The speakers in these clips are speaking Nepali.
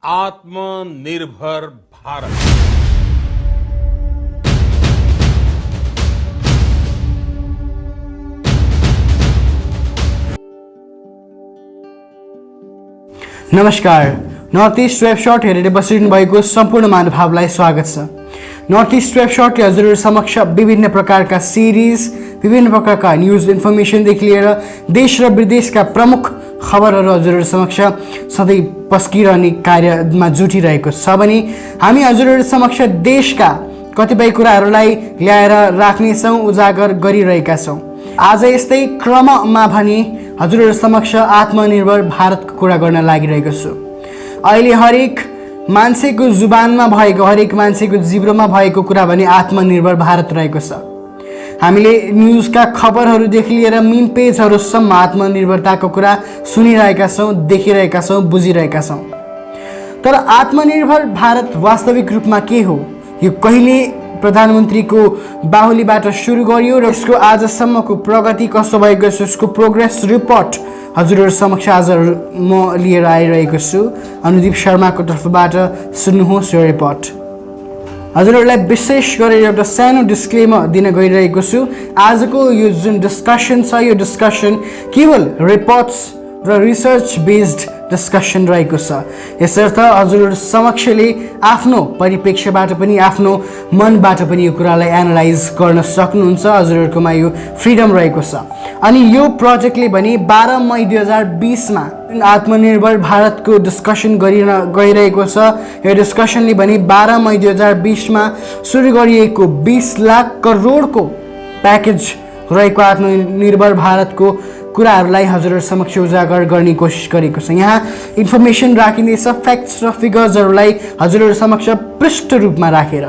आत्मनिर्भर भारत। नमस्कार, नर्थ इस्ट वेब सर्ट हेरेर बसिरहनु भएको सम्पूर्ण महानुभावलाई स्वागत छ। नर्थ इस्ट वेब सर्टले हजुरहरू समक्ष विभिन्न प्रकारका सिरिज, विभिन्न प्रकारका न्यूज इन्फर्मेसनदेखि लिएर देश र विदेशका प्रमुख खबरहरू हजुरहरू समक्ष सधैँ पस्किरहने कार्यमा जुटिरहेको छ भने हामी हजुरहरू समक्ष देशका कतिपय कुराहरूलाई ल्याएर राख्नेछौँ, उजागर गरिरहेका छौँ। आज यस्तै क्रममा भने हजुरहरू समक्ष आत्मनिर्भर भारतको कुरा गर्न लागिरहेको छु। अहिले हरेक मान्छेको जुबानमा भएको, हरेक मान्छेको जिब्रोमा भएको कुरा भने आत्मनिर्भर भारत रहेको छ। हामीले न्युजका खबरहरूदेखि लिएर मिम पेजहरूसम्म आत्मनिर्भरताको कुरा सुनिरहेका छौँ, देखिरहेका छौँ, बुझिरहेका छौँ। तर आत्मनिर्भर भारत वास्तविक रूपमा के हो? यो कहिले प्रधानमन्त्रीको बाहुलीबाट सुरु गरियो र यसको आजसम्मको प्रगति कस्तो भएको छ, यसको प्रोग्रेस रिपोर्ट हजुरहरू समक्ष आज म लिएर आइरहेको छु। अनुदीप शर्माको तर्फबाट सुन्नुहोस् यो रिपोर्ट। हजुरहरूलाई विशेष गरेर एउटा सानो डिस्क्लेमर दिन गइरहेको छु। आजको यो जुन डिस्कसन छ, यो डिस्कसन केवल रिपोर्ट्स र रिसर्च बेस्ड डिस्कसन रहेको छ। यसर्थ हजुरहरू समक्षले आफ्नो परिप्रेक्ष्यबाट पनि, आफ्नो मनबाट पनि यो कुरालाई एनालाइज गर्न सक्नुहुन्छ। हजुरहरूकोमा यो फ्रिडम रहेको छ। अनि यो प्रोजेक्टले भने 12 मई 2020मा आत्मनिर्भर भारतको डिस्कसन गइरहेको छ। यो डिस्कसनले भने 12 मई 2020मा सुरु गरिएको 20 लाख करोडको प्याकेज रहेको आत्मनिर्भर भारतको कुराहरूलाई हजुरहरू समक्ष उजागर गर्ने कोसिस गरेको छ। यहाँ इन्फर्मेसन राखिँदैछ, फ्याक्ट्स र फिगर्सहरूलाई हजुरहरू समक्ष पृष्ठ रूपमा राखेर।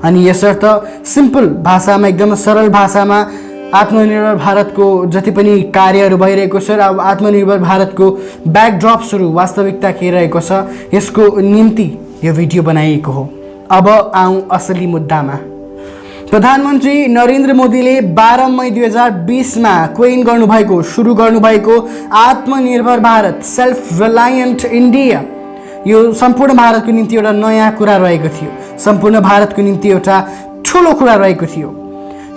अनि यसर्थ सिम्पल भाषामा, एकदम सरल भाषामा आत्मनिर्भर भारतको जति पनि कार्यहरू भइरहेको छ र अब आत्मनिर्भर भारतको ब्याकड्रप्सहरू, वास्तविकता के रहेको छ, यसको निम्ति यो भिडियो बनाइएको हो। अब आउँ असली मुद्दामा। प्रधानमन्त्री नरेन्द्र मोदीले 12 मई 2020मा सुरु गर्नुभएको आत्मनिर्भर भारत, सेल्फ रिलायन्ट इन्डिया, यो सम्पूर्ण भारतको निम्ति एउटा नयाँ कुरा रहेको थियो। सम्पूर्ण भारतको निम्ति एउटा ठुलो कुरा रहेको थियो।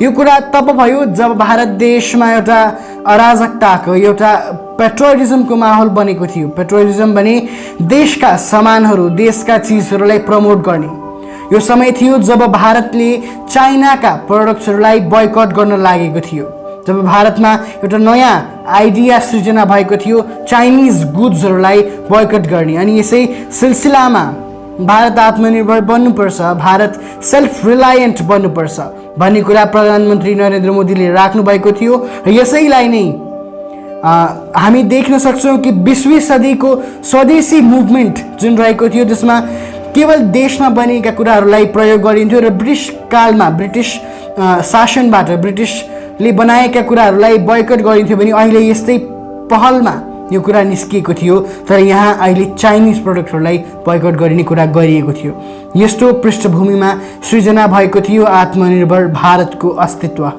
यो कुरा तब भयो जब भारत देशमा एउटा अराजकताको, एउटा पेट्रोलिजमको माहौल बनेको थियो। पेट्रोलिजम भने देशका सामानहरू, देशका चिजहरूलाई प्रमोट गर्ने। यो समय थियो जब भारतले चाइनाका प्रोडक्ट्सहरूलाई बोयकट गर्न लागेको थियो। जब भारतमा एउटा नयाँ आइडिया सृजना भएको थियो, चाइनिज गुड्सहरूलाई बोयकट गर्ने। अनि यसै सिलसिलामा भारत आत्मनिर्भर बन्नुपर्छ, भारत सेल्फ रिलायन्ट बन्नुपर्छ भन्ने कुरा प्रधानमन्त्री नरेन्द्र मोदीले राख्नु भएको थियो। र यसैलाई नै हामी देख्न सक्छौँ कि 20वीं सदीको स्वदेशी मुभमेन्ट जुन रहेको थियो, जसमा केवल देशमा बनेका कुराहरूलाई प्रयोग गरिन्थ्यो र ब्रिटिस कालमा, ब्रिटिस शासनबाट ब्रिटिसले बनाएका कुराहरूलाई बोयकट गरिन्थ्यो भने अहिले यस्तै पहलमा यो कुरा निस्किएको थियो। तर यहाँ अहिले चाइनिज प्रोडक्टहरूलाई बोयकट गरिने कुरा गरिएको थियो। यस्तो पृष्ठभूमिमा सृजना भएको थियो आत्मनिर्भर भारतको अस्तित्व।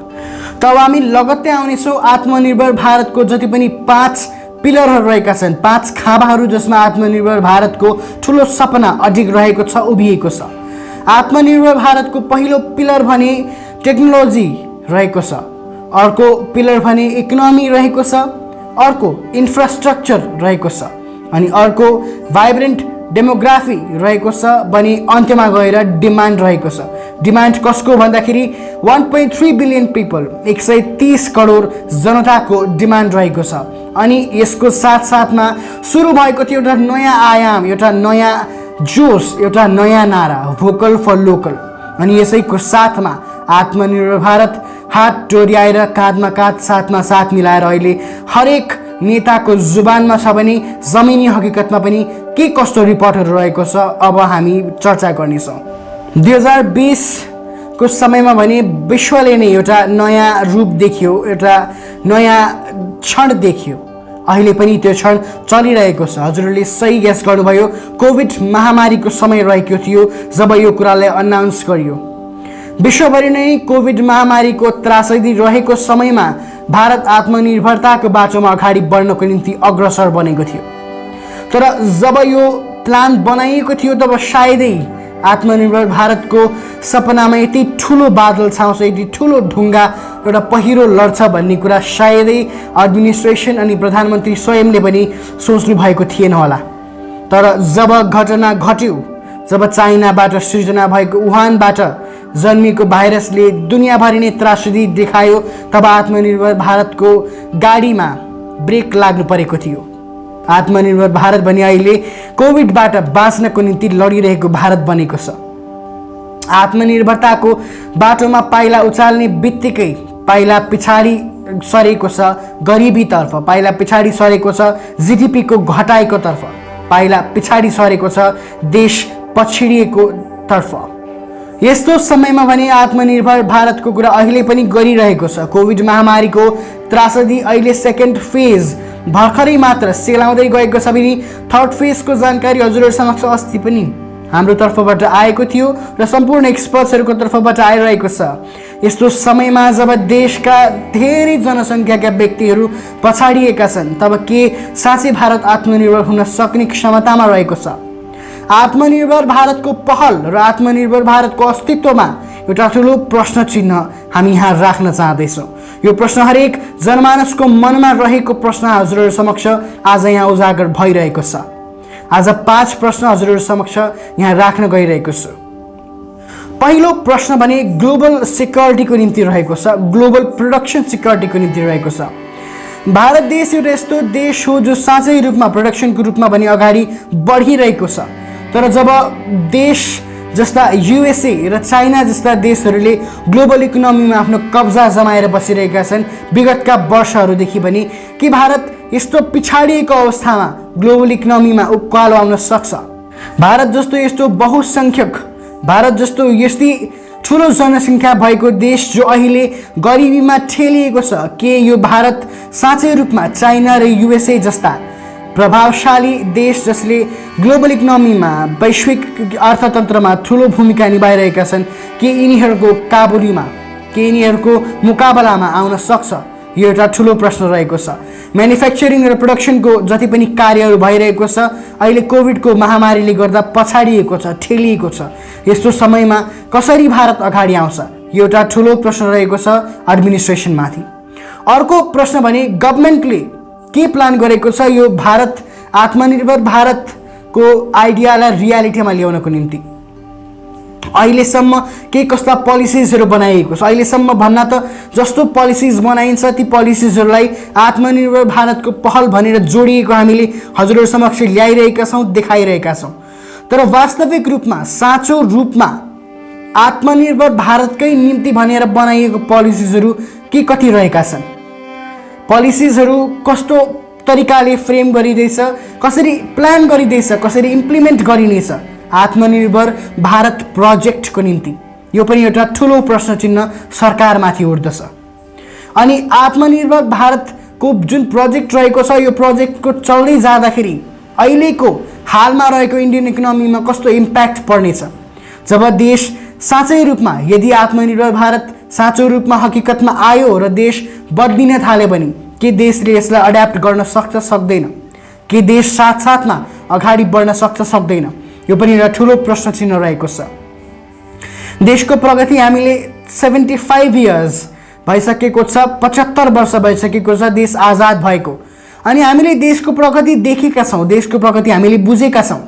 तब हामी लगत्तै आउनेछौँ आत्मनिर्भर भारतको जति पनि 5 पिलरहरू रहेका छन्, 5 खाँबाहरू जसमा आत्मनिर्भर भारतको ठुलो सपना अडिग रहेको छ, उभिएको छ। आत्मनिर्भर भारतको पहिलो पिलर भने टेक्नोलोजी रहेको छ, अर्को पिलर भने इकोनोमी रहेको छ, अर्को इन्फ्रास्ट्रक्चर रहेको छ, अनि अर्को भाइब्रेन्ट डेमोग्राफी रहेको छ भने अन्त्यमा गएर डिमान्ड रहेको छ। डिमान्ड कसको भन्दाखेरि 1.3 बिलियन पिपल, 130 करोड जनताको डिमान्ड रहेको छ। अनि यसको साथसाथमा सुरु भएको थियो एउटा नयाँ आयाम, एउटा नयाँ जोस, एउटा नयाँ नारा, भोकल फर लोकल। अनि यसैको साथमा आत्मनिर्भर भारत हात डोर्याएर, काँधमा काँध, साथमा साथ मिलाएर अहिले हरेक नेताको जुबानमा छ भने जमिनी हकीकतमा पनि के कस्तो रिपोर्टहरू रहेको छ, अब हामी चर्चा गर्नेछौँ। 2020 को समयमा भने विश्वले नै एउटा नयाँ रूप देखियो, एउटा नयाँ क्षण देखियो। अहिले पनि त्यो क्षण चलिरहेको छ। हजुरहरूले सही गेस गर्नुभयो, कोभिड महामारीको समय रहेको थियो जब यो कुरालाई अनाउन्स गरियो। विश्वभरि नै कोभिड महामारीको त्रासदी रहेको समयमा भारत आत्मनिर्भरताको बाटोमा अगाडि बढ्नको निम्ति अग्रसर बनेको थियो। तर जब यो प्लान बनाइएको थियो तब सायदै आत्मनिर्भर भारतको सपनामा यति ठुलो बादल छाउँछ, यति ठुलो ढुङ्गा एउटा पहिरो लड्छ भन्ने कुरा सायदै एडमिनिस्ट्रेसन अनि प्रधानमन्त्री स्वयंले पनि सोच्नु भएको थिएन होला। तर जब घटना घट्यो, जब चाइनाबाट सृजना भएको वुहानबाट जन्मिएको भाइरसले दुनियाँभरि नै त्रासदी देखायो, तब आत्मनिर्भर भारतको गाडीमा ब्रेक लाग्नु परेको थियो। आत्मनिर्भर भारत भने अहिले कोभिडबाट बाँच्नको निम्ति लडिरहेको भारत बनेको छ। आत्मनिर्भरताको बाटोमा पाइला उचाल्ने बित्तिकै पाइला पछाडि सरेको छ गरिबीतर्फ, पाइला पछाडि सरेको छ जिडिपीको घटाइको तर्फ, पाइला पछाडि सरेको छ देश पछिडिएको तर्फ। यस्तो समयमा भने आत्मनिर्भर भारतको कुरा अहिले पनि गरिरहेको छ। कोभिड महामारीको त्रासदी अहिले सेकेन्ड फेज भर्खरै मात्र सेलाउँदै गएको छ भने थर्ड फेजको जानकारी हजुरहरू समक्ष अस्ति पनि हाम्रो तर्फबाट आएको थियो र सम्पूर्ण एक्सपर्ट्सहरूको तर्फबाट आइरहेको छ। यस्तो समयमा जब देशका धेरै जनसङ्ख्याका व्यक्तिहरू पछाडिएका छन्, तब के साँच्चै भारत आत्मनिर्भर हुन सक्ने क्षमतामा रहेको छ? आत्मनिर्भर भारतको पहल र आत्मनिर्भर भारतको अस्तित्वमा एउटा ठुलो प्रश्न चिन्ह हामी यहाँ राख्न चाहँदैछौँ। यो प्रश्न हरेक जनमानसको मनमा रहेको प्रश्न हजुरहरू समक्ष आज यहाँ उजागर भइरहेको छ। आज 5 प्रश्न हजुरहरू समक्ष यहाँ राख्न गइरहेको छु। पहिलो प्रश्न भने ग्लोबल सिक्योरिटीको निम्ति रहेको छ, ग्लोबल प्रोडक्सन सिक्योरिटीको निम्ति रहेको छ। भारत देश एउटा यस्तो देश हो जो साँच्चै रूपमा प्रोडक्सनको रूपमा भने अगाडि बढिरहेको छ। तर जब देश जस्ता युएसए र चाइना जस्ता देशहरूले ग्लोबल इकोनोमीमा आफ्नो कब्जा जमाएर बसिरहेका छन् विगतका वर्षहरूदेखि पनि, के भारत यस्तो पिछाडिएको अवस्थामा ग्लोबल इकोनोमीमा उकालो आउन सक्छ? भारत जस्तो यस्तो बहुसङ्ख्यक, भारत जस्तो यस्तै ठुलो जनसङ्ख्या भएको देश जो अहिले गरिबीमा ठेलिएको छ, के यो भारत साँच्चै रूपमा चाइना र युएसए जस्ता प्रभावशाली देश जसले ग्लोबल इकोनोमीमा वैश्विक अर्थतन्त्रमा ठुलो भूमिका निभाइरहेका छन्, के यिनीहरूको काबुलीमा, के यिनीहरूको मुकाबलामा आउन सक्छ? यो एउटा ठुलो प्रश्न रहेको छ। म्यानुफ्याक्चरिङ र प्रोडक्सनको जति पनि कार्यहरू भइरहेको छ अहिले कोभिडको महामारीले गर्दा पछाडिएको छ, ठेलिएको छ। यस्तो समयमा कसरी भारत अगाडि आउँछ? यो एउटा ठुलो प्रश्न रहेको छ एडमिनिस्ट्रेसनमाथि। अर्को प्रश्न भने गभर्मेन्टले के प्लान गरेको छ यो भारत आत्मनिर्भर भारतको आइडियालाई रियालिटीमा ल्याउनको निम्ति? अहिलेसम्म के कस्ता पोलिसिजहरू बनाइएको छ? अहिलेसम्म भन्दा त जस्तो पोलिसिज बनाइन्छ ती पोलिसिजहरूलाई आत्मनिर्भर भारतको पहल भनेर जोडिएको हामीले हजुरहरू समक्ष ल्याइरहेका छौँ, देखाइरहेका छौँ। तर वास्तविक रूपमा, साँचो रूपमा आत्मनिर्भर भारतकै निम्ति भनेर बनाइएको पोलिसिजहरू के कति रहेका छन्? पोलिसिजहरू कस्तो तरिकाले फ्रेम गरिँदैछ, कसरी प्लान गरिँदैछ, कसरी इम्प्लिमेन्ट गरिनेछ आत्मनिर्भर भारत प्रोजेक्टको निम्ति? यो पनि एउटा ठुलो प्रश्न चिन्ह सरकारमाथि उठ्दछ। अनि आत्मनिर्भर भारतको जुन प्रोजेक्ट रहेको छ यो प्रोजेक्टको चल्दै जाँदाखेरि अहिलेको हालमा रहेको इन्डियन इकोनोमीमा कस्तो इम्प्याक्ट पर्नेछ? जब देश साँच्चै रूपमा, यदि आत्मनिर्भर भारत साँचो रूपमा हकीकतमा आयो र देश बदलिन थाल्यो भने के देशले यसलाई एड्याप्ट गर्न सक्छ, सक्दैन? के देश साथसाथमा अगाडि बढ्न सक्छ, सक्दैन? यो पनि एउटा ठुलो प्रश्न चिन्ह रहेको छ। देशको प्रगति हामीले 75 इयर्स भइसकेको छ, 75 वर्ष भइसकेको छ देश आजाद भएको, अनि हामीले देशको प्रगति देखेका छौँ, देशको प्रगति हामीले बुझेका छौँ।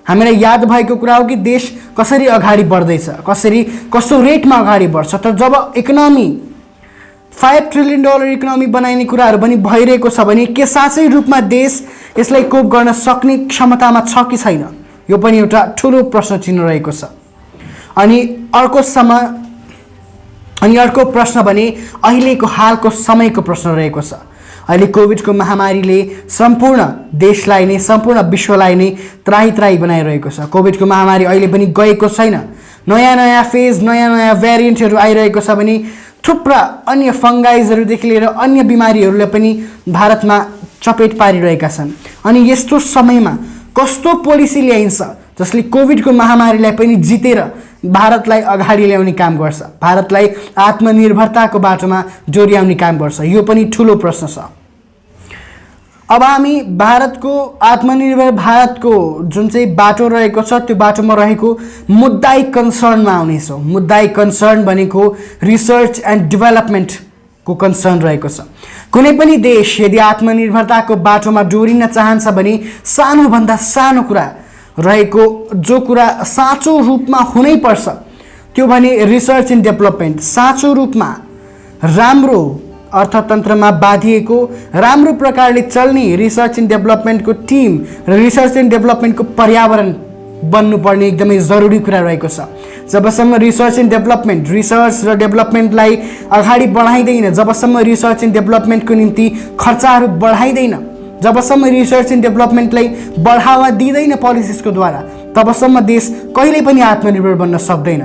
हामीलाई याद भएको कुरा हो कि देश कसरी अगाडि बढ्दैछ, कसरी कस्तो रेटमा अगाडि बढ्छ। तर जब इकोनोमी $5 ट्रिलियन इकोनोमी बनाइने कुराहरू पनि भइरहेको छ भने के साँच्चै रूपमा देश यसलाई कोप गर्न सक्ने क्षमतामा छ कि छैन? यो पनि एउटा ठुलो प्रश्न चिन्ह रहेको छ। अनि अर्को प्रश्न भने अहिलेको हालको समयको प्रश्न रहेको छ। अहिले कोभिडको महामारीले सम्पूर्ण देशलाई नै, सम्पूर्ण विश्वलाई नै त्राही त्राही बनाइरहेको छ। कोभिडको महामारी अहिले पनि गएको छैन, नयाँ नयाँ फेज, नयाँ नयाँ भ्यारिएन्टहरू आइरहेको छ भने थुप्रा अन्य फङ्गाइजहरूदेखि लिएर अन्य बिमारीहरूले पनि भारतमा चपेट पारिरहेका छन्। अनि यस्तो समयमा कस्तो पोलिसी ल्याइन्छ जसले कोभिडको महामारीलाई पनि जितेर भारतलाई अगाडि ल्याउने काम गर्छ, भारतलाई आत्मनिर्भरताको बाटोमा डोर्याउने काम गर्छ? यो पनि ठुलो प्रश्न छ। अब हामी भारतको आत्मनिर्भर भारतको जुन चाहिँ बाटो रहेको छ त्यो बाटोमा रहेको मुद्दाई कन्सर्नमा आउनेछौँ। मुद्दाई कन्सर्न भनेको रिसर्च एन्ड डेभलपमेन्टको कन्सर्न रहेको छ। कुनै पनि देश यदि आत्मनिर्भरताको बाटोमा डोरिन चाहन्छ भने सानोभन्दा सानो कुरा रहेको जो कुरा साँचो रूपमा हुनैपर्छ त्यो भने रिसर्च एन्ड डेभलपमेन्ट। साँचो रूपमा राम्रो अर्थतन्त्रमा बाँधिएको राम्रो प्रकारले चल्ने रिसर्च एन्ड डेभलपमेन्टको टिम र रिसर्च एन्ड डेभलपमेन्टको पर्यावरण बन्नुपर्ने एकदमै जरुरी कुरा रहेको छ। जबसम्म रिसर्च एन्ड डेभलपमेन्ट रिसर्च र डेभलपमेन्टलाई अगाडि बढाइँदैन, जबसम्म रिसर्च एन्ड डेभलपमेन्टको निम्ति खर्चहरू बढाइँदैन, जबसम्म रिसर्च एन्ड डेभलपमेन्टलाई बढावा दिँदैन पोलिसिसको द्वारा, तबसम्म देश कहिल्यै पनि आत्मनिर्भर बन्न सक्दैन।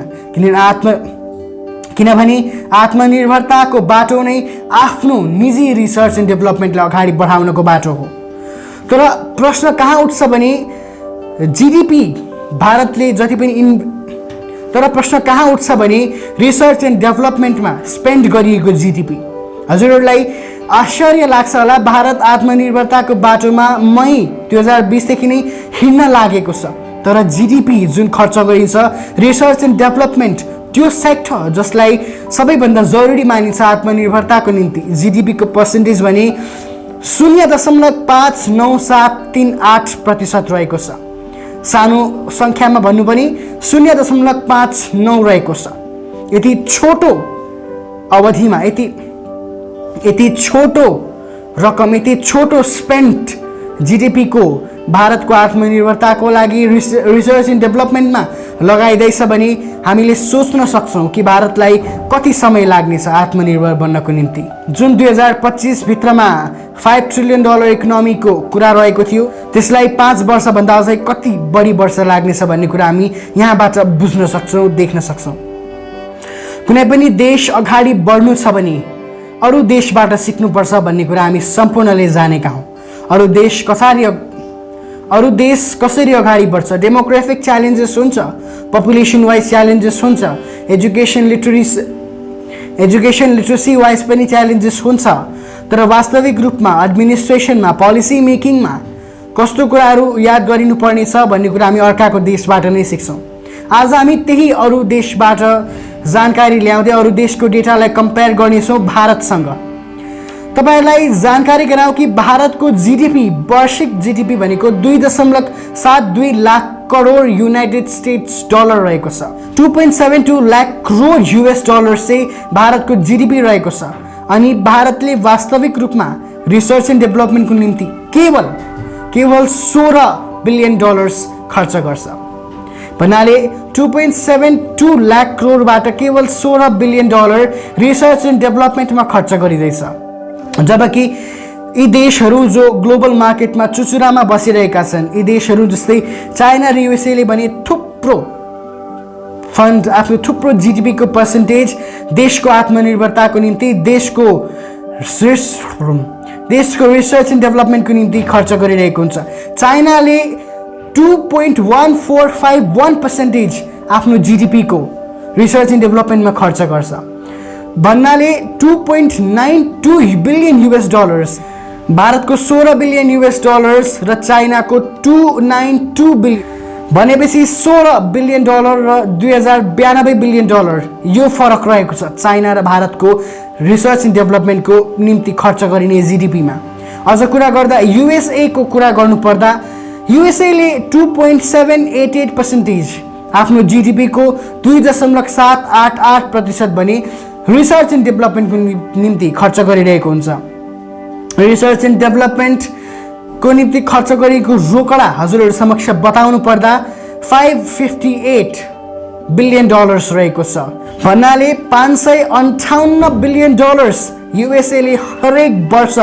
किनभने आत्मनिर्भरताको बाटो नै आफ्नो निजी रिसर्च एन्ड डेभलपमेन्टलाई अगाडि बढाउनको बाटो हो। तर प्रश्न कहाँ उठ्छ भने जिडिपी भारतले जति पनि प्रश्न कहाँ उठ्छ भने रिसर्च एन्ड डेभलपमेन्टमा स्पेन्ड गरिएको जिडिपी। हजुरहरूलाई आश्चर्य लाग्छ होला, भारत आत्मनिर्भरताको बाटोमा मई 2020 देखि नै हिँड्न लागेको छ, तर जिडिपी जुन खर्च गरिन्छ रिसर्च एन्ड डेभलपमेन्ट त्यो सेक्टर जसलाई सबैभन्दा जरुरी मानिन्छ आत्मनिर्भरताको निम्ति, जिडिपीको पर्सेन्टेज भने 0.597338% रहेको छ। सानो सङ्ख्यामा भन्नु पनि 0.59 रहेको छ। यति छोटो अवधिमा यति छोटो रकम, यति छोटो स्पेन्ड जिडिपीको भारतको आत्मनिर्भरताको लागि रिसर्च एन्ड डेभलपमेन्टमा लगाइँदैछ भने हामीले सोच्न सक्छौँ कि भारतलाई कति समय लाग्नेछ आत्मनिर्भर बन्नको निम्ति। जुन 2025 भित्रमा $5 ट्रिलियन इकोनोमीको कुरा रहेको थियो, त्यसलाई 5 वर्षभन्दा अझै कति बढी वर्ष लाग्नेछ भन्ने कुरा हामी यहाँबाट बुझ्न सक्छौँ, देख्न सक्छौँ। कुनै पनि देश अगाडि बढ्नु छ भने अरू देशबाट सिक्नुपर्छ भन्ने कुरा हामी सम्पूर्णले जानेका हौँ। अरू देश कसरी अगाडि बढ्छ, डेमोग्राफिक च्यालेन्जेस हुन्छ, पपुलेसन वाइज च्यालेन्जेस हुन्छ, एजुकेसन लिटरेसी वाइज पनि च्यालेन्जेस हुन्छ, तर वास्तविक रूपमा एडमिनिस्ट्रेसनमा पोलिसी मेकिङमा कस्तो कुराहरू याद गरिनुपर्ने छ भन्ने कुरा हामी अर्काको देशबाट नै सिक्छौँ। आज हामी त्यही अरू देशबाट जानकारी ल्याउँदै अरू देशको डेटालाई कम्पेयर गर्नेछौँ भारतसँग। तपाईलाई जानकारी गराउँ कि भारतको जिडिपी वार्षिक जिडिपी भनेको 2.72 lakh crore United states dollar रहेको छ। 2.72 लाख करोड US डलर चाहिँ भारतको जिडिपी रहेको छ। अनि भारतले वास्तविक रूपमा रिसर्च एन्ड डेभलपमेन्टको निम्ति केवल 16 बिलियन डलर्स खर्च गर्छ। भन्नाले 2.72 लाख करोडबाट केवल 16 बिलियन डलर रिसर्च एन्ड डेभलपमेन्टमा खर्च गरिँदैछ। जबकि यी देशहरू जो ग्लोबल मार्केटमा चुचुरामा बसिरहेका छन्, यी देशहरू जस्तै चाइना र युएसएले भने थुप्रो फन्ड, आफ्नो थुप्रो जिडिपीको पर्सेन्टेज देशको आत्मनिर्भरताको निम्ति, देशको रिसर्च एन्ड डेभलपमेन्टको निम्ति खर्च गरिरहेको हुन्छ। चाइनाले 2.1451% आफ्नो जिडिपीको रिसर्च एन्ड डेभलपमेन्टमा खर्च गर्छ। भन्नाले 2.92 बिलियन US डलर्स, भारतको 16 बिलियन US डलर्स र चाइनाको 292 बिलियन, भनेपछि 16 बिलियन डलर र 2092 बिलियन डलर यो फरक रहेको छ चाइना र भारतको रिसर्च एन्ड डेभलपमेन्टको निम्ति खर्च गरिने जिडिपीमा। अझ कुरा गर्दा युएसए को कुरा गर्नुपर्दा युएसएले 2.788% आफ्नो जिडिपीको 2.788% भने रिसर्च एन्ड डेभलपमेन्टको निम्ति खर्च गरिरहेको हुन्छ। रिसर्च एन्ड डेभलपमेन्टको निम्ति खर्च गरिएको रोकडा हजुरहरू समक्ष बताउनु पर्दा 558 बिलियन डलर्स रहेको छ। भन्नाले 558 बिलियन डलर्स युएसएले हरेक वर्ष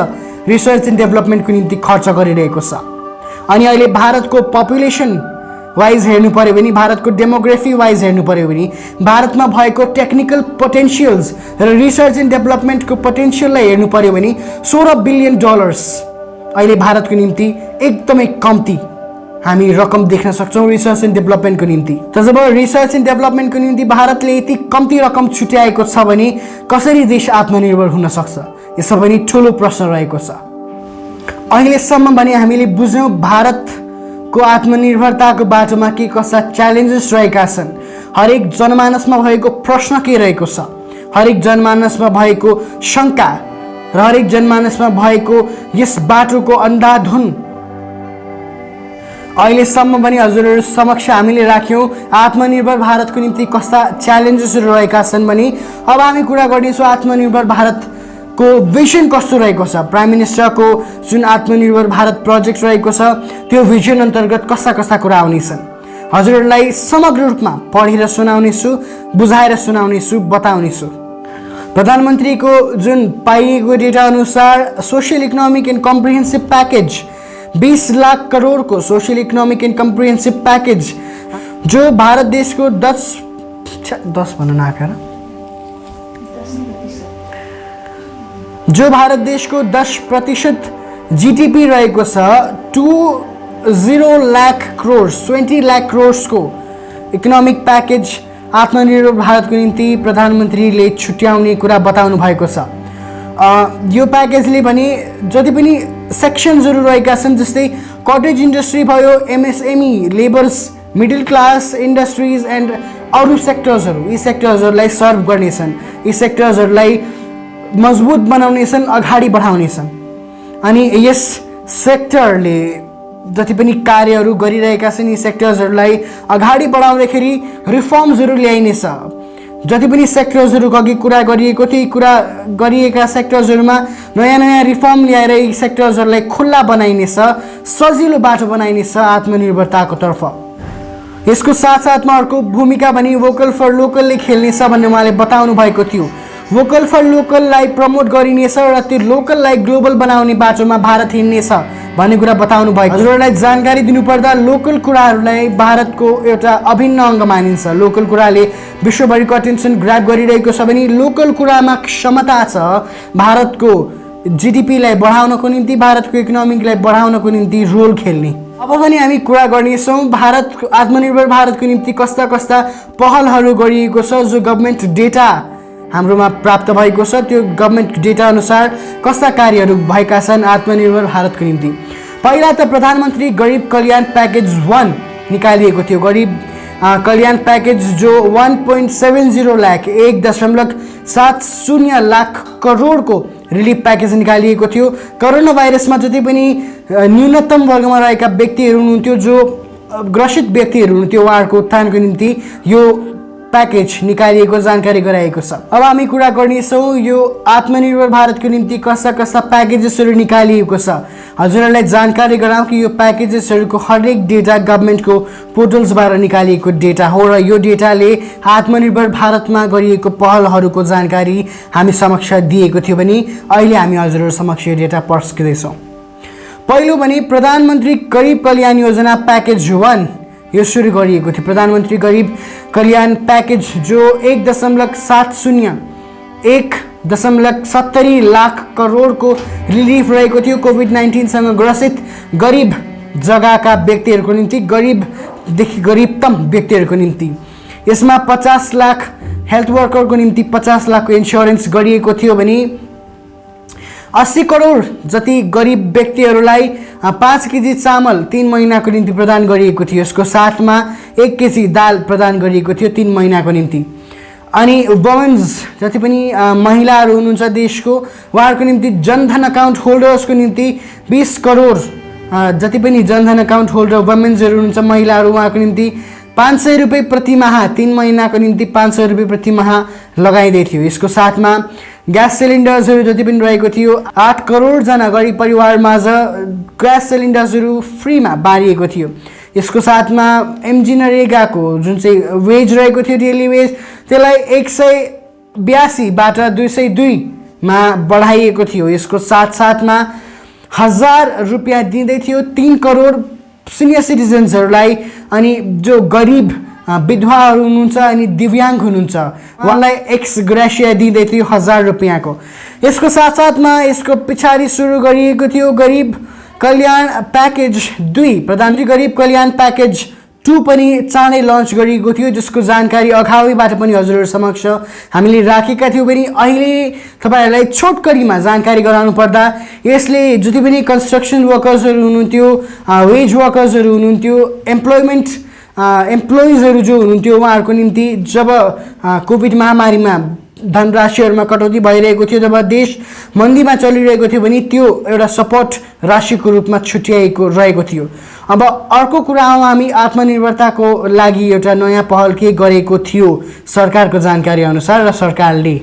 रिसर्च एन्ड डेभलपमेन्टको निम्ति खर्च गरिरहेको छ। अनि अहिले भारतको पपुलेसन वाइज हेर्नु पर्यो भने, भारतको डेमोग्राफी वाइज हेर्नु पर्यो भने, भारतमा भएको टेक्निकल पोटेन्सियल्स र रिसर्च एन्ड डेभलपमेन्टको पोटेन्सियललाई हेर्नु पर्यो भने 16 बिलियन डलर्स अहिले भारतको निम्ति एकदमै कम्ती हामी रकम देख्न सक्छौँ रिसर्च एन्ड डेभलपमेन्टको निम्ति। त जब रिसर्च एन्ड डेभलपमेन्टको निम्ति भारतले यति कम्ती रकम छुट्याएको छ भने कसरी देश आत्मनिर्भर हुन सक्छ? यसो पनि ठुलो प्रश्न रहेको छ। अहिलेसम्म भने हामीले बुझ्यौँ भारतको आत्मनिर्भरताको बाटोमा के कस्ता च्यालेन्जेस रहेका छन्, हरेक जनमानसमा भएको प्रश्न के रहेको छ, हरेक जनमानसमा भएको शङ्का र हरेक जनमानसमा भएको यस बाटोको अन्धाधुन अहिलेसम्म पनि हजुरहरू समक्ष हामीले राख्यौँ। आत्मनिर्भर भारतको निम्ति कस्ता च्यालेन्जेसहरू रहेका छन् भने अब हामी कुरा गर्नेछौँ आत्मनिर्भर भारतको भिजन कस्तो रहेको छ। प्राइम मिनिस्टरको जुन आत्मनिर्भर भारत प्रोजेक्ट रहेको छ त्यो भिजन अन्तर्गत कस्ता कस्ता कुरा आउनेछन् हजुरहरूलाई समग्र रूपमा पढेर सुनाउनेछु, बुझाएर सुनाउनेछु, बताउनेछु। प्रधानमन्त्रीको जुन पाइएको डेटा अनुसार social economic and comprehensive package 20 lakh करोडको social economic and comprehensive package जो भारत देशको 10 भन्न नआकार जो भारत देशको 10% जीडीपी रहेको छ 20 लाख करोड 20 लाख करोडको इकोनोमिक प्याकेज आत्मनिर्भर भारतको निम्ति प्रधानमन्त्रीले छुट्याउने कुरा बताउनु भएको छ। यो प्याकेजले भने जति पनि सेक्सन्सहरू रहेका छन् जस्तै कटेज इन्डस्ट्री भयो, MSME, labours, middle class industries and अरू सेक्टर्सहरू, यी सेक्टर्सहरूलाई सर्भ गर्नेछन्, यी सेक्टर्सहरूलाई मजबुत बनाउनेछन्, अगाडि बढाउनेछन्। अनि यस सेक्टरले जति पनि कार्यहरू गरिरहेका छन् यी सेक्टर्सहरूलाई अगाडि बढाउँदाखेरि रिफर्म्सहरू ल्याइनेछ। जति पनि सेक्टर्सहरू अघि कुरा गरिएको थियो, कुरा गरिएका सेक्टर्सहरूमा नयाँ नयाँ रिफर्म ल्याएर यी सेक्टर्सहरूलाई खुल्ला बनाइनेछ, सजिलो बाटो बनाइनेछ आत्मनिर्भरताको तर्फ। यसको साथसाथमा अर्को भूमिका पनि भोकल फर लोकलले खेल्नेछ भन्ने उहाँले बताउनु भएको थियो। भोकल फर लोकललाई प्रमोट गरिनेछ र त्यो लोकललाई ग्लोबल बनाउने बाटोमा भारत हिँड्नेछ भन्ने कुरा बताउनु भएको। हजुरहरूलाई जानकारी दिनुपर्दा लोकल कुराहरूलाई भारतको एउटा अभिन्न अङ्ग मानिन्छ। लोकल कुराले विश्वभरिको अटेन्सन ग्राब गरिरहेको छ भने लोकल कुरामा क्षमता छ भारतको जीडीपीलाई बढाउनको निम्ति, भारतको इकोनोमीलाई बढाउनको निम्ति रोल खेल्ने। अब पनि हामी कुरा गर्नेछौँ भारत आत्मनिर्भर भारतको निम्ति कस्ता कस्ता पहलहरू गरिएको छ जो गभर्मेन्ट डेटा हाम्रोमा प्राप्त भएको छ। त्यो गभर्मेन्ट डेटा अनुसार कस्ता कार्यहरू भएका छन् आत्मनिर्भर भारतको निम्ति। पहिला त प्रधानमन्त्री गरिब कल्याण प्याकेज 1 निकालिएको थियो। गरिब कल्याण प्याकेज जो 1.70 लाख 1.70 लाख करोडको रिलिफ प्याकेज निकालिएको थियो। कोरोना भाइरसमा जति पनि न्यूनतम वर्गमा रहेका व्यक्तिहरू हुनुहुन्थ्यो, जो ग्रसित व्यक्तिहरू हुनुहुन्थ्यो, उहाँहरूको उत्थानको निम्ति यो प्याकेज निकालिएको जानकारी गराएको छ। अब हामी कुरा गर्नेछौँ यो आत्मनिर्भर भारतको निम्ति कस्ता कस्ता प्याकेजेसहरू निकालिएको छ। हजुरहरूलाई जानकारी गराउँ कि यो प्याकेजेसहरूको हरेक डेटा गभर्मेन्टको पोर्टल्सबाट निकालिएको डेटा हो र यो डेटाले आत्मनिर्भर भारतमा गरिएको पहलहरूको जानकारी हामी समक्ष दिएको थियो भने अहिले हामी हजुरहरू समक्ष यो डेटा पस्किँदैछौँ। पहिलो भने प्रधानमन्त्री गरिब कल्याण योजना प्याकेज 1 यो सुरु गरिएको थियो। प्रधानमन्त्री गरिब कल्याण प्याकेज जो 1.70 लाख करोडको रिलिफ रहेको थियो कोभिड-19सँग ग्रसित गरिब जग्गाका व्यक्तिहरूको निम्ति, गरिबदेखि गरिबतम व्यक्तिहरूको निम्ति। यसमा 50 लाख हेल्थ वर्करको निम्ति 50 लाखको इन्स्योरेन्स गरिएको थियो भने 80 करोड जति गरिब व्यक्तिहरूलाई 5 केजी चामल 3 महिनाको निम्ति प्रदान गरिएको थियो। यसको साथमा 1 केजी दाल प्रदान गरिएको थियो 3 महिनाको निम्ति। अनि वुमेन्स जति पनि महिलाहरू हुनुहुन्छ देशको, उहाँहरूको निम्ति जनधन अकाउन्ट होल्डर्सको निम्ति 20 करोड जति पनि जनधन अकाउन्ट होल्डर वुमेन्सहरू हुनुहुन्छ, महिलाहरू, उहाँको निम्ति 500 रुपियाँ प्रति माह 3 महिनाको निम्ति 500 रुपियाँ प्रति माह लगाइँदै थियो। यसको साथमा ग्यास सिलिन्डर्सहरू जति पनि रहेको थियो 8 करोडजना गरिब परिवारमाझ ग्यास सिलिन्डर्सहरू फ्रीमा बाँडिएको थियो। यसको साथमा एमजी नरेगाको जुन चाहिँ वेज रहेको थियो डेली वेज त्यसलाई 182 बाट 202 मा बढाइएको थियो। यसको साथसाथमा 1000 रुपियाँ दिँदै थियो 3 करोड सिनियर सिटिजन्सहरूलाई। अनि जो गरिब विधवाहरू हुनुहुन्छ अनि दिव्याङ्ग हुनुहुन्छ उहाँलाई एक्स ग्रेसिया दिँदै थियो 1000 रुपियाँको। यसको साथसाथमा यसको पछाडि सुरु गरिएको थियो गरिब कल्याण प्याकेज 2, प्रधानमन्त्री गरिब कल्याण प्याकेज 2 पनि चाँडै लन्च गरिएको थियो, जसको जानकारी अगावैबाट पनि हजुरहरू समक्ष हामीले राखेका थियौँ पनि अहिले तपाईँहरूलाई छोटकरीमा जानकारी गराउनु पर्दा यसले जति पनि कन्स्ट्रक्सन वर्कर्सहरू हुनुहुन्थ्यो, वेज वर्कर्सहरू हुनुहुन्थ्यो, एम्प्लोइजहरू जो हुनुहुन्थ्यो उहाँहरूको निम्ति जब कोभिड महामारीमा धनराशिहरूमा कटौती भइरहेको थियो, जब देश मन्दीमा चलिरहेको थियो भने त्यो एउटा सपोर्ट राशिको रूपमा छुट्याएको रहेको थियो। अब अर्को कुरा हो, हामी आत्मनिर्भरताको लागि एउटा नयाँ पहल के गरेको थियो सरकारको जानकारी अनुसार र सरकारले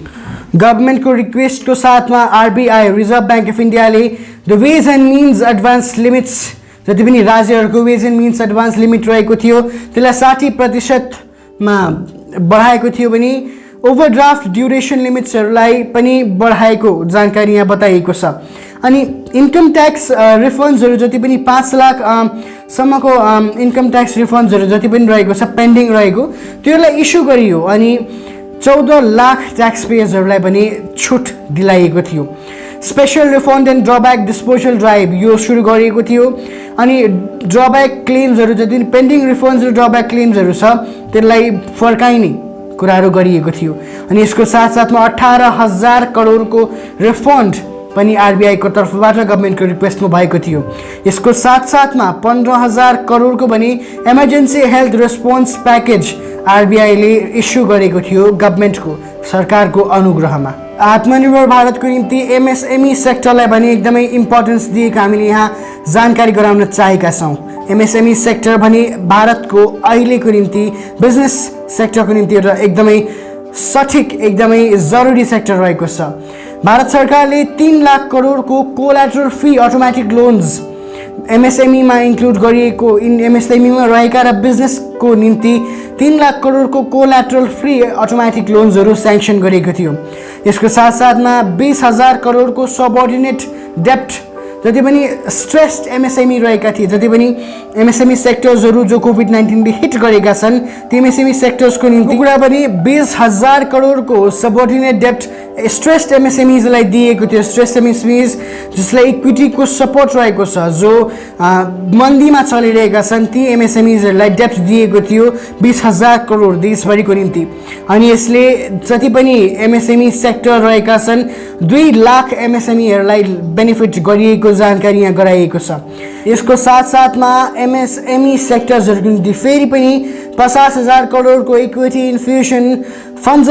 गभर्मेन्टको रिक्वेस्टको साथमा आरबीआई रिजर्भ ब्याङ्क अफ इन्डियाले the ways and means advance limits जति पनि राज्यहरूको ways and means advance limit रहेको थियो त्यसलाई 60%मा बढाएको थियो भने ओभरड्राफ्ट ड्युरेसन लिमिट्सहरूलाई पनि बढाएको जानकारी यहाँ बताइएको छ। अनि इन्कम ट्याक्स रिफन्ड्सहरू जति पनि 5 लाख सम्मको इन्कम ट्याक्स रिफन्ड्सहरू जति पनि रहेको छ पेन्डिङ रहेको त्योलाई इस्यु गरियो अनि 14 लाख ट्याक्स पेयर्सहरूलाई पनि छुट दिलाइएको थियो। Special refund and drawback disposal drive यो सुरु गरिएको थियो अनि ड्रब्याक क्लेम्सहरू जति पनि पेन्डिङ रिफन्ड्स र ड्रब्याक क्लेम्सहरू छ त्यसलाई फर्काइने कुराहरू गरिएको थियो। अनि यसको साथसाथमा 18,000 करोडको रिफन्ड पनि आरबीआईको तर्फबाट गभर्मेन्टको रिक्वेस्टमा भएको थियो। यसको साथसाथमा 15,000 करोडको पनि इमर्जेन्सी हेल्थ रेस्पोन्स प्याकेज आरबीआईले इस्यु गरेको थियो गभर्मेन्टको सरकारको अनुग्रहमा। आत्मनिर्भर भारतको निम्ति एमएसएमई सेक्टरलाई पनि एकदमै इम्पोर्टेन्स दिएको हामीले यहाँ जानकारी गराउन चाहेका छौँ। एमएसएमई सेक्टर भने भारतको अहिलेको निम्ति बिजनेस सेक्टरको निम्ति एउटा एकदमै सठिक एकदमै जरुरी सेक्टर रहेको छ। भारत सरकारले 3 लाख करोडको कोल्याटरल फ्री अटोमेटिक लोन्स एमएसएमईमा इन्क्लुड गरिएको एमएसएमईमा रहेका र बिजनेसको निम्ति 3 लाख करोडको कोल्याटरल फ्री अटोमेटिक लोन्सहरू स्याङ्सन गरेको थियो। यसको साथसाथमा 20,000 करोडको सबअर्डिनेट डेप्ट जति पनि स्ट्रेस्ड एमएसएमई रहेका थिए, जति पनि एमएसएमई सेक्टर्सहरू जो कोभिड-19ले हिट गरेका छन् ती एमएसएमई सेक्टर्सको निम्ति कुरा पनि 20,000 करोडको सबअर्डिनेट डेप्ट स्ट्रेस्ड एमएसएमईजलाई दिएको थियो। स्ट्रेस्ड एमएसएमईज जसलाई इक्विटीको सपोर्ट रहेको छ, जो मन्दीमा चलिरहेका छन् ती एमएसएमईजहरूलाई डेप्ट दिएको थियो 20,000 करोड देशभरिको निम्ति। अनि यसले जति पनि एमएसएमई सेक्टर रहेका छन् 2 लाख एमएसएमईहरूलाई बेनिफिट गरिएको जानकारी यहाँ गराइएको छ। यसको साथसाथमा एमएसएमई सेक्टर्सहरूको निम्ति फेरि पनि 50,000 करोडको इक्विटी इन्फ्युजन फन्ड्स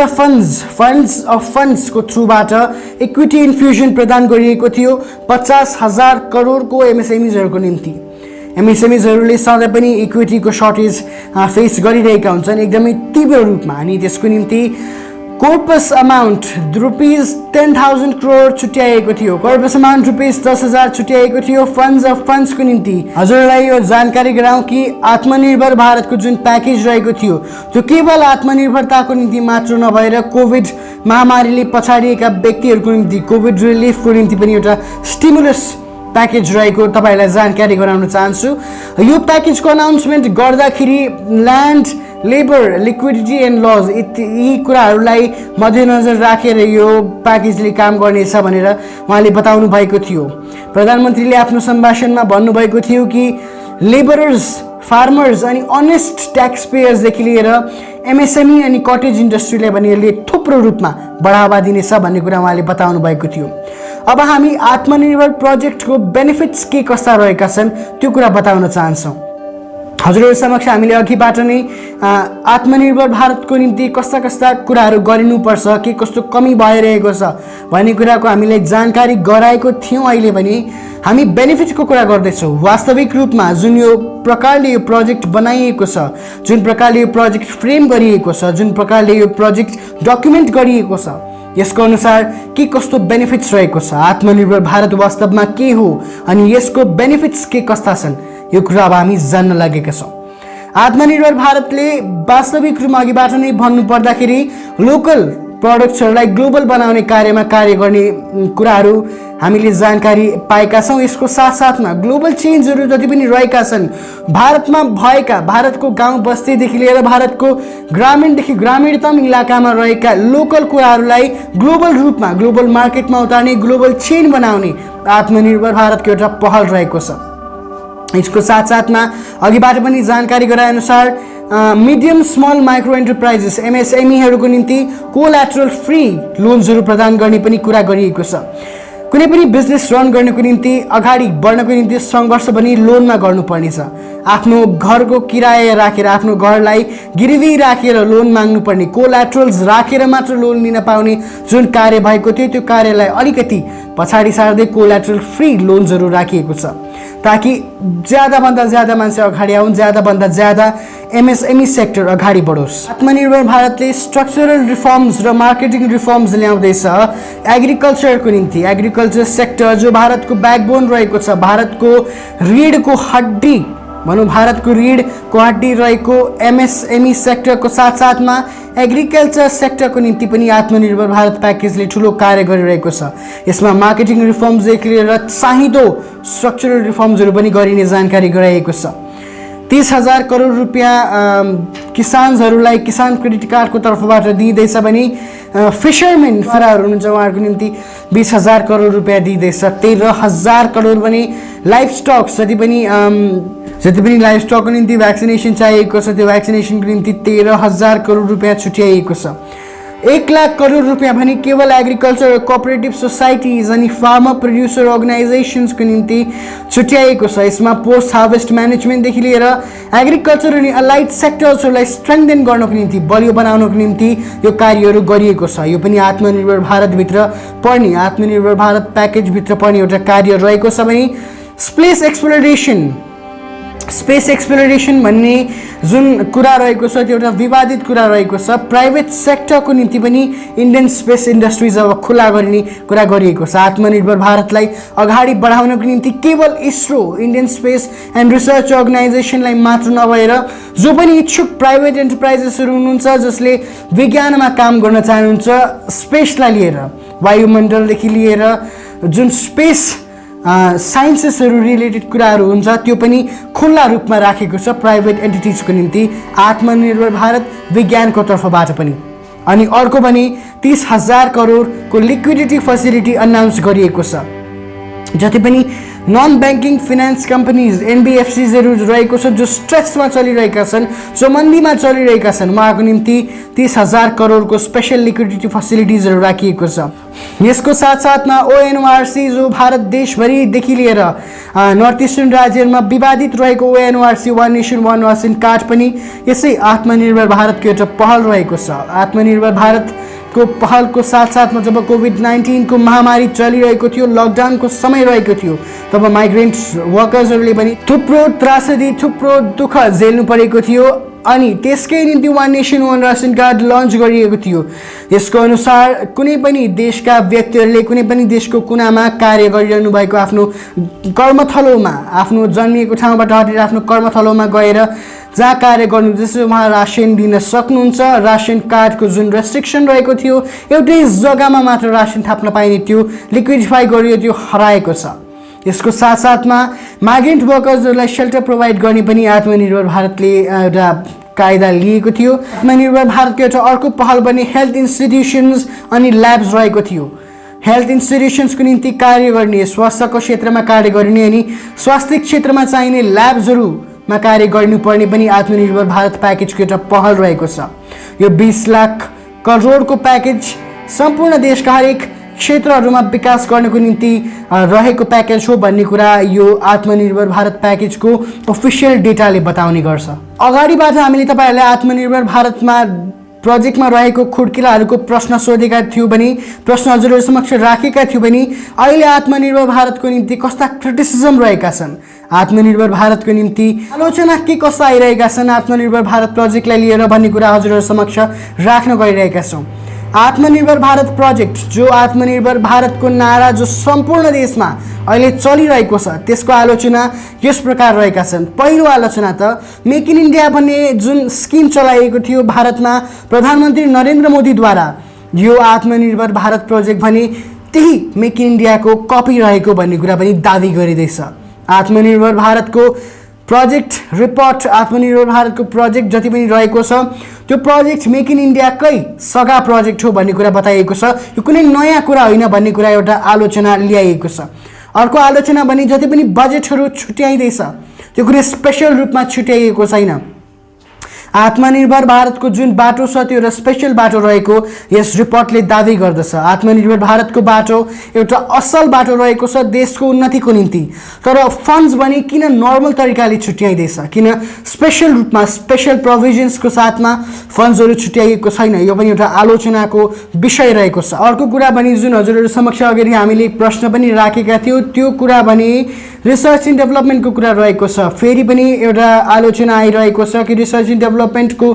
अफ फन्ड्सको थ्रुबाट इक्विटी इन्फ्युजन प्रदान गरिएको थियो 50,000 करोडको एमएसएमईजहरूको निम्ति। एमएसएमईजहरूले सधैँ पनि इक्विटीको सर्टेज फेस गरिरहेका हुन्छन् एकदमै तीव्र रूपमा। अनि त्यसको निम्ति कोर्पस अमाउन्ट ₹10,000 करोड छुट्याएको थियो। कोर्पस अमाउन्ट ₹10,000 छुट्याएको थियो फन्ड्स अफ फन्ड्सको निम्ति। हजुरलाई यो जानकारी गराउँ कि आत्मनिर्भर भारतको जुन प्याकेज रहेको थियो त्यो केवल आत्मनिर्भरताको निम्ति मात्र नभएर कोभिड महामारीले पछाडिएका व्यक्तिहरूको निम्ति कोभिड रिलिफको निम्ति पनि एउटा स्टिमुलस प्याकेज रहेको तपाईँहरूलाई जानकारी गराउन चाहन्छु। यो प्याकेजको अनाउन्समेन्ट गर्दाखेरि land, labour, liquidity and laws यी कुराहरूलाई मध्यनजर राखेर यो प्याकेजले काम गर्नेछ भनेर उहाँले बताउनु भएको थियो। प्रधानमन्त्रीले आफ्नो सम्भाषणमा भन्नुभएको थियो कि लेबरर्स, फार्मर्स अनि अनेस्ट ट्याक्स पेयर्सदेखि लिएर एमएसएमई अनि कटेज इन्डस्ट्रीलाई पनि यसले थुप्रो रूपमा बढावा दिनेछ भन्ने कुरा उहाँले बताउनु भएको थियो। अब हामी आत्मनिर्भर प्रोजेक्टको बेनिफिट्स के कस्ता रहेका छन् त्यो कुरा बताउन चाहन्छौँ। हजुरहरू समक्ष हामीले अघिबाट नै आत्मनिर्भर भारतको निम्ति कस्ता कस्ता कुराहरू गरिनुपर्छ, के कस्तो कमी भइरहेको छ भन्ने कुराको हामीले जानकारी गराएको थियौँ। अहिले पनि हामी बेनिफिटको कुरा गर्दैछौँ। वास्तविक रूपमा जुन यो प्रकारले यो प्रोजेक्ट बनाइएको छ, जुन प्रकारले यो प्रोजेक्ट फ्रेम गरिएको छ, जुन प्रकारले यो प्रोजेक्ट डकुमेन्ट गरिएको छ, यसको अनुसार के कस्तो बेनिफिट्स रहेको छ, आत्मनिर्भर भारत वास्तवमा के हो अनि यसको बेनिफिट्स के कस्ता छन् यो कुरा अब हामी जान्न लागेका छौँ। आत्मनिर्भर भारतले वास्तविक रूपमा अघिबाट नै भन्नु पर्दाखेरि लोकल प्रोडक्ट्सहरूलाई ग्लोबल बनाउने कार्यमा कार्य गर्ने कुराहरू हामीले जानकारी पाएका छौँ। यसको साथसाथमा ग्लोबल चेन्जहरू जति पनि रहेका छन् भारतमा भएका, भारतको गाउँ बस्तीदेखि लिएर भारतको ग्रामीणदेखि ग्रामीणतम इलाकामा रहेका लोकल कुराहरूलाई ग्लोबल रूपमा, ग्लोबल मार्केटमा उतार्ने, ग्लोबल चेन बनाउने आत्मनिर्भर भारतको एउटा पहल रहेको छ। यसको साथसाथमा अघिबाट पनि जानकारी गराएअनुसार मिडियम स्मल माइक्रो एन्टरप्राइजेस MSMEहरूको निम्ति कोल्याटरल फ्री लोन्सहरू प्रदान गर्ने पनि कुरा गरिएको छ। कुनै पनि बिजनेस रन गर्नको निम्ति अगाडि बढ्नको निम्ति सङ्घर्ष पनि लोनमा गर्नुपर्नेछ। आफ्नो घरको किराया राखेर आफ्नो घरलाई गिरवी राखेर लोन माग्नुपर्ने, कोल्याटरल्स राखेर मात्र लोन लिन पाउने जुन कार्य भएको थियो त्यो कार्यलाई अलिकति पछाडि सार्दै कोल्याटरल फ्री लोन्सहरू राखिएको छ ताकि ज्यादाभन्दा ज्यादा मान्छे अगाडि आउन्, ज्यादाभन्दा ज्यादा MSME सेक्टर अगाडि बढोस्। आत्मनिर्भर भारतले स्ट्रक्चरल रिफर्म्स र मार्केटिङ रिफर्म्स ल्याउँदैछ एग्रिकल्चरको निम्ति। एग्रिकल्चर सेक्टर जो भारतको ब्याकबोन रहेको छ, भारतको रीढको हड्डी भनौँ, भारतको रीढको हड्डी रहेको MSME सेक्टरको साथसाथमा एग्रिकल्चर सेक्टरको निम्ति पनि आत्मनिर्भर भारत प्याकेजले ठुलो कार्य गरिरहेको छ। यसमा मार्केटिङ रिफर्म्सदेखि लिएर चाहिँदो स्ट्रक्चरल रिफर्म्सहरू पनि गरिने जानकारी गराइएको छ। 30,000 करोड रुपियाँ किसानहरूलाई किसान क्रेडिट कार्डको तर्फबाट दिइँदैछ भने फिसरमेन फराहरू हुनुहुन्छ उहाँहरूको निम्ति 20,000 करोड रुपियाँ दिइँदैछ। 13,000 करोड भने लाइफ स्टक जति पनि लाइफ स्टकको निम्ति भ्याक्सिनेसन चाहिएको छ त्यो भ्याक्सिनेसनको निम्ति 13,000 करोड रुपियाँ छुट्याइएको छ। 1 लाख करोड रुपियाँ भने केवल एग्रिकल्चर कोअपरेटिभ सोसाइटिज अनि फार्मर प्रोड्युसर अर्गनाइजेसन्सको निम्ति छुट्याइएको छ। यसमा पोस्ट हार्भेस्ट म्यानेजमेन्टदेखि लिएर एग्रिकल्चर अनि अलाइड सेक्टर्सहरूलाई स्ट्रेङ्थेन गर्नको निम्ति, बलियो बनाउनको निम्ति यो कार्यहरू गरिएको छ। यो पनि आत्मनिर्भर भारतभित्र पर्ने, आत्मनिर्भर भारत प्याकेजभित्र पर्ने एउटा कार्य रहेको छ। भने स्पेस एक्सप्लोरेसन भन्ने जुन कुरा रहेको छ त्यो एउटा विवादित कुरा रहेको छ। प्राइभेट सेक्टरको निम्ति पनि इन्डियन स्पेस इन्डस्ट्रिज अब खुला गरिने कुरा गरिएको छ। आत्मनिर्भर भारतलाई अगाडि बढाउनको निम्ति केवल ISRO, Indian space and research अर्गनाइजेसनलाई मात्र नभएर जो पनि इच्छुक प्राइभेट एन्टरप्राइजेसहरू हुनुहुन्छ जसले विज्ञानमा काम गर्न चाहनुहुन्छ, स्पेसलाई लिएर, वायुमण्डलदेखि लिएर जुन स्पेस साइन्सेसहरू रिलेटेड कुराहरू हुन्छ त्यो पनि खुल्ला रूपमा राखेको छ प्राइभेट एन्टिटिजको निम्ति आत्मनिर्भर भारत विज्ञानको तर्फबाट पनि। अनि अर्को भने 30,000 करोडको लिक्विडिटी फेसिलिटी अनाउन्स गरिएको छ। जति पनि नन ब्याङ्किङ फिनान्स कम्पनीज NBFCsहरू रहेको छ जो स्ट्रेसमा चलिरहेका छन्, जो मन्दीमा चलिरहेका छन्, उहाँको निम्ति 30,000 करोडको स्पेसल लिक्विडिटी फेसिलिटिजहरू राखिएको छ। यसको साथसाथमा ONORC जो भारत देशभरिदेखि लिएर नर्थ इस्टर्न राज्यहरूमा विवादित रहेको ONORC वान नेसन वान रासन कार्ड पनि यसै आत्मनिर्भर भारतको एउटा पहल रहेको छ। आत्मनिर्भर भारतको पहलको साथसाथमा जब कोभिड-19 को महामारी चलिरहेको थियो, लकडाउनको समय रहेको थियो, तब माइग्रेन्ट वर्कर्सहरूले पनि थुप्रो त्रासदी, थुप्रो दुःख झेल्नु परेको थियो अनि त्यसकै निम्ति वान नेसन वान रासन कार्ड लन्च गरिएको थियो। यसको अनुसार कुनै पनि देशका व्यक्तिहरूले कुनै पनि देशको कुनामा कार्य गरिरहनु भएको आफ्नो कर्मथलोमा, आफ्नो जन्मिएको ठाउँबाट हटेर आफ्नो कर्मथलोमा गएर जहाँ कार्य गर्नुहुन्छ उहाँ रासन दिन सक्नुहुन्छ। रासन कार्डको जुन रेस्ट्रिक्सन रहेको थियो, एउटै जग्गामा मात्र रासन थाप्न पाइने थियो, लिक्विडिफाई गरियो, त्यो हराएको छ। यसको साथसाथमा माइग्रेन्ट वर्कर्सहरूलाई सेल्टर प्रोभाइड गर्ने पनि आत्मनिर्भर भारतले एउटा कायदा लिएको थियो। आत्मनिर्भर भारतको एउटा अर्को पहल पनि हेल्थ इन्स्टिट्युसन्स अनि ल्याब्स रहेको थियो। हेल्थ इन्स्टिट्युसन्सको निम्ति कार्य गर्ने, स्वास्थ्यको क्षेत्रमा कार्य गर्ने अनि स्वास्थ्य क्षेत्रमा चाहिने ल्याब्सहरूमा कार्य गर्नुपर्ने पनि आत्मनिर्भर भारत प्याकेजको एउटा पहल रहेको छ। यो 20 लाख करोडको प्याकेज सम्पूर्ण देशका हरेक क्षेत्रहरूमा विकास गर्नको निम्ति रहेको प्याकेज हो भन्ने कुरा यो आत्मनिर्भर भारत प्याकेजको अफिसियल डेटाले बताउने गर्छ। अगाडिबाट हामीले तपाईहरुलाई आत्मनिर्भर भारतमा प्रोजेक्टमा रहेको खुड्किलाहरूको प्रश्न सोधेका थियौं भने, प्रश्न हजुरहरु समक्ष राखेका थियौं भने अहिले आत्मनिर्भर भारतको निम्ति कस्ता क्रिटिसिजम रहेका छन्, आत्मनिर्भर भारतको निम्ति आलोचना के कस्ता आइरहेका छन् आत्मनिर्भर भारत प्रोजेक्टलाई लिएर भन्ने कुरा हजुरहरु समक्ष राख्न गइरहेका छौं। आत्मनिर्भर भारत प्रोजेक्ट जो आत्मनिर्भर भारतको नारा जो सम्पूर्ण देशमा अहिले चलिरहेको छ त्यसको आलोचना यस प्रकार रहेका छन्। पहिलो आलोचना त मेक इन इन्डिया भन्ने जुन स्किम चलाइएको थियो भारतमा प्रधानमन्त्री नरेन्द्र मोदीद्वारा, यो आत्मनिर्भर भारत प्रोजेक्ट भने त्यही मेक इन इन्डियाको कपी रहेको भन्ने कुरा पनि दाबी गरिँदैछ। आत्मनिर्भर भारतको प्रोजेक्ट रिपोर्ट, आत्मनिर्भर भारतको प्रोजेक्ट जति पनि रहेको छ त्यो प्रोजेक्ट मेक इन इन्डियाकै सगा प्रोजेक्ट हो भन्ने कुरा बताइएको छ। यो कुनै नयाँ कुरा होइन भन्ने कुरा एउटा आलोचना ल्याइएको छ। अर्को आलोचना भने जति पनि बजेटहरू छुट्याइँदैछ त्यो कुनै स्पेशल रूपमा छुट्याइएको छैन। आत्मनिर्भर भारतको जुन बाटो छ त्यो एउटा स्पेशल बाटो रहेको यस रिपोर्टले दावी गर्दछ। आत्मनिर्भर भारतको बाटो एउटा असल बाटो रहेको छ देशको उन्नतिको निम्ति। तर फन्ड्स भने किन नर्मल तरिकाले छुट्याइँदैछ, किन स्पेशल रूपमा स्पेशल प्रोभिजन्सको साथमा फन्ड्सहरू छुट्याइएको छैन, यो पनि एउटा आलोचनाको विषय रहेको छ। अर्को कुरा भने जुन हजुरहरू समक्ष अगाडि हामीले प्रश्न पनि राखेका थियौँ त्यो कुरा भने रिसर्च एन्ड डेभलपमेन्टको कुरा रहेको छ। फेरि पनि एउटा आलोचना आइरहेको छ कि रिसर्च एन्ड डेभलपमेन्टको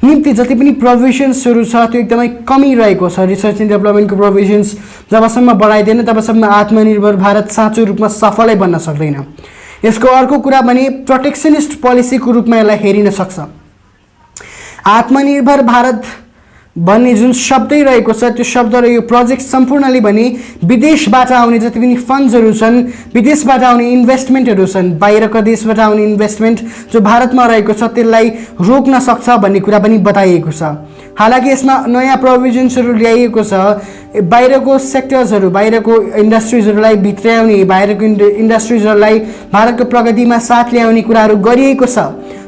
निम्ति जति पनि प्रोभिजन्सहरू छ त्यो एकदमै कमी रहेको छ। रिसर्च एन्ड डेभलपमेन्टको प्रोभिजन्स जबसम्म बढाइँदैन तबसम्म आत्मनिर्भर भारत साँचो रूपमा सफलै बन्न सक्दैन। यसको अर्को कुरा भने प्रोटेक्सनिस्ट पोलिसीको रूपमा यसलाई हेरिन सक्छ। आत्मनिर्भर भारत भन्ने जुन शब्दै रहेको छ त्यो शब्द र यो प्रोजेक्ट सम्पूर्णले भने विदेशबाट आउने जति पनि फन्ड्सहरू छन्, विदेशबाट आउने इन्भेस्टमेन्टहरू छन्, बाहिरको देशबाट आउने इन्भेस्टमेन्ट जो भारतमा रहेको छ त्यसलाई रोक्न सक्छ भन्ने कुरा पनि बताइएको छ। हालाकि यसमा नयाँ प्रोभिजन्सहरू ल्याइएको छ। बाहिरको सेक्टर्सहरू, बाहिरको इन्डस्ट्रिजहरूलाई भित्र्याउने, बाहिरको इन्डस्ट्रिजहरूलाई भारतको प्रगतिमा साथ ल्याउने कुराहरू गरिएको छ।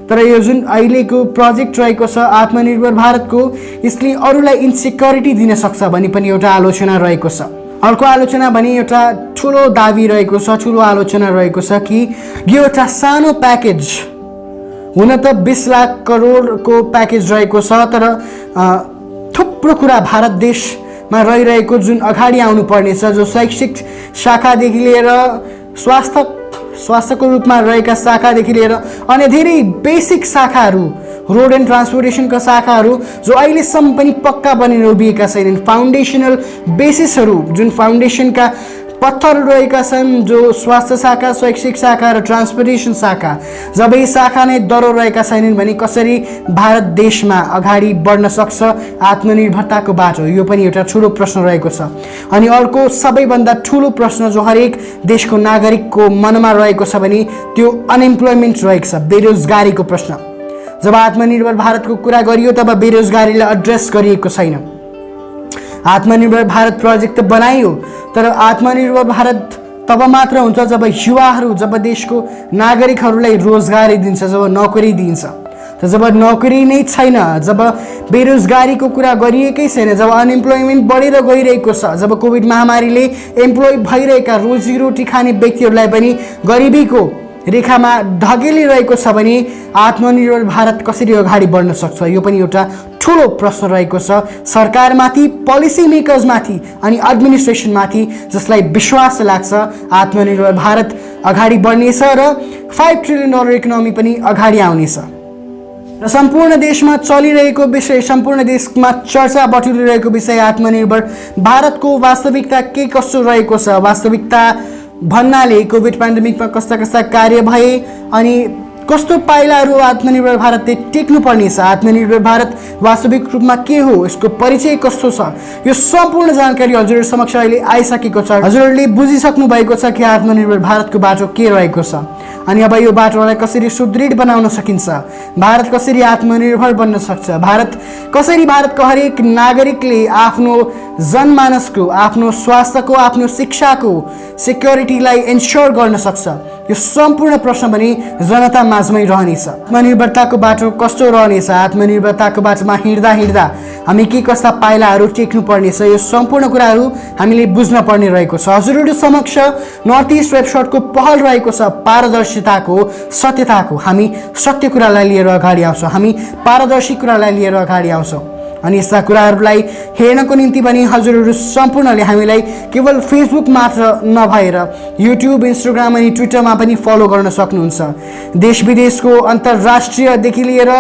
तर यो जुन अहिलेको प्रोजेक्ट रहेको छ आत्मनिर्भर भारतको, यसले अरूलाई इन्सेक्युरिटी दिन सक्छ भन्ने पनि एउटा आलोचना रहेको छ। अर्को आलोचना भने एउटा ठुलो दाबी रहेको छ, ठुलो आलोचना रहेको छ कि यो एउटा सानो प्याकेज, हुन त 20 लाख करोडको प्याकेज रहेको छ तर थुप्रो कुरा भारत देशमा रहिरहेको जुन अगाडि आउनुपर्ने छ, जो शैक्षिक शाखादेखि लिएर स्वास्थ्यको रूपमा रहेका शाखादेखि लिएर अन्य धेरै बेसिक शाखाहरू, रोड एन्ड ट्रान्सपोर्टेसनका शाखाहरू जो अहिलेसम्म पनि पक्का बनेर उभिएका छैनन्। फाउन्डेसनल बेसिसहरू जुन फाउन्डेसनका पत्थरहरू रहेका छन्, जो स्वास्थ्य शाखा, शैक्षिक शाखा र ट्रान्सपोर्टेसन शाखा, जब यी शाखा नै दरो रहेका छैनन् भने कसरी भारत देशमा अगाडि बढ्न सक्छ आत्मनिर्भरताको बाटो, यो पनि एउटा ठुलो प्रश्न रहेको छ। अनि अर्को सबैभन्दा ठुलो प्रश्न जो हरेक देशको नागरिकको मनमा रहेको छ भने त्यो अनइम्प्लोइमेन्ट रहेको छ, बेरोजगारीको प्रश्न। जब आत्मनिर्भर भारतको कुरा गरियो तब बेरोजगारीलाई एड्रेस गरिएको छैन। आत्मनिर्भर भारत प्रोजेक्ट त बनाइयो तर आत्मनिर्भर भारत तब मात्र हुन्छ जब युवाहरू, जब देशको नागरिकहरूलाई रोजगारी दिन्छ, जब नोकरी दिन्छ। त जब नोकरी नै छैन, जब बेरोजगारीको कुरा गरिएकै छैन, जब अनइम्प्लोइमेन्ट बढेर गइरहेको छ, जब कोभिड महामारीले एम्प्लोइ भइरहेका रोजीरोटी खाने व्यक्तिहरूलाई पनि गरिबीको रेखामा ढकेलिरहेको छ भने आत्मनिर्भर भारत कसरी अगाडि बढ्न सक्छ, यो पनि एउटा ठुलो प्रश्न रहेको छ सरकारमाथि, पोलिसी मेकर्समाथि अनि एडमिनिस्ट्रेसनमाथि, जसलाई विश्वास लाग्छ आत्मनिर्भर भारत अगाडि बढ्नेछ र $5 ट्रिलियन इकोनोमी पनि अगाडि आउनेछ। र सम्पूर्ण देशमा चलिरहेको विषय, सम्पूर्ण देशमा चर्चा बटुलिरहेको विषय आत्मनिर्भर भारतको वास्तविकता के कसो रहेको छ, वास्तविकता भन्नाले कोभिड पेन्डेमिकमा कस्ता कस्ता कार्य भए अनि कस्तो पाइलाहरू आत्मनिर्भर भारतले टेक्नुपर्ने छ, आत्मनिर्भर भारत वास्तविक रूपमा के हो, यसको परिचय कस्तो छ, यो सम्पूर्ण जानकारी हजुरहरू समक्ष अहिले आइसकेको छ। हजुरहरूले बुझिसक्नु भएको छ कि आत्मनिर्भर भारतको बाटो के रहेको छ अनि अब यो बाटोलाई कसरी सुदृढ बनाउन सकिन्छ, भारत कसरी आत्मनिर्भर बन्न सक्छ, भारतको हरेक नागरिकले आफ्नो जनमानसको, आफ्नो स्वास्थ्यको, आफ्नो शिक्षाको सिक्योरिटीलाई एन्स्योर गर्न सक्छ, यो सम्पूर्ण प्रश्न पनि जनता माझमै रहनेछ। आत्मनिर्भरताको बाटो कस्तो रहनेछ, आत्मनिर्भरताको बाटोमा हिँड्दा हिँड्दा हामी के कस्ता पाइलाहरू टेक्नु पर्नेछ, यो सम्पूर्ण कुराहरू हामीले बुझ्न पर्ने रहेको छ। हजुरहरू समक्ष नर्थ इस्ट वेबसाइटको पहल रहेको छ पारदर्शिताको, सत्यताको। हामी सत्य कुरालाई लिएर अगाडि आउँछौँ, हामी पारदर्शी कुरालाई लिएर अगाडि आउँछौँ अनि यस्ता कुराहरूलाई हेर्नको निम्ति पनि हजुरहरू सम्पूर्णले हामीलाई केवल फेसबुक मात्र नभएर युट्युब, इन्स्टाग्राम अनि ट्विटरमा पनि फलो गर्न सक्नुहुन्छ। देश विदेशको अन्तर्राष्ट्रियदेखि लिएर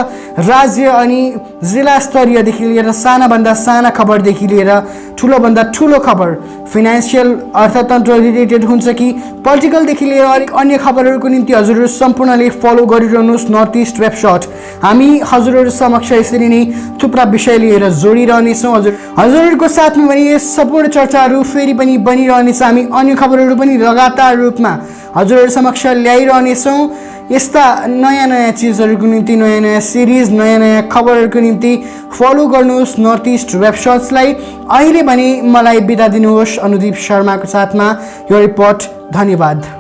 राज्य अनि जिल्ला स्तरीयदेखि लिएर सानाभन्दा साना खबरदेखि लिएर ठुलोभन्दा ठुलो खबर, फाइनेन्सियल अर्थतन्त्र रिलेटेड हुन्छ कि पोलिटिकलदेखि लिएर अलिक अन्य खबरहरूको निम्ति हजुरहरू सम्पूर्णले फलो गरिरहनुहोस् नर्थ इस्ट वेबसाइट। हामी हजुरहरू समक्ष यसरी नै थुप्रा विषय लिएर जोडिरहनेछौँ। हजुरहरूको साथमा पनि यस सम्पूर्ण चर्चाहरू फेरि पनि बनिरहनेछ। हामी अन्य खबरहरू पनि लगातार रूपमा हजुरहरू समक्ष ल्याइरहनेछौँ। यस्ता नयाँ नयाँ चिजहरूको निम्ति, नयाँ नयाँ सिरिज, नयाँ नयाँ खबरहरूको निम्ति फलो गर्नुहोस् नर्थ इस्ट वेबसाइट्सलाई। अहिले भने मलाई बिदा दिनुहोस् अनुदीप शर्माको साथमा यो रिपोर्ट। धन्यवाद।